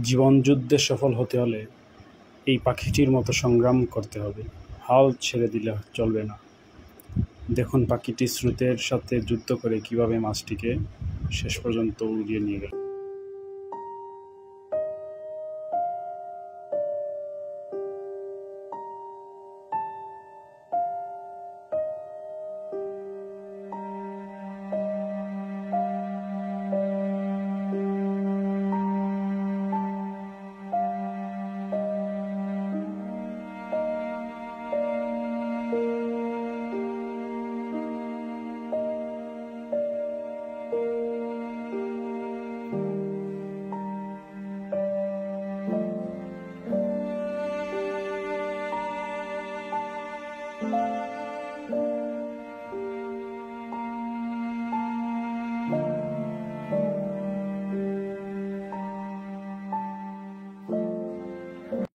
জীবনযুদ্ধে সফল হতে হলে এই পাখিটির মতো সংগ্রাম করতে হবে, হাল ছেড়ে দিলে চলবে না। দেখুন পাখিটি স্রোতের সাথে যুদ্ধ করে কীভাবে মাছটিকে শেষ পর্যন্ত উড়িয়ে নিয়ে গেল।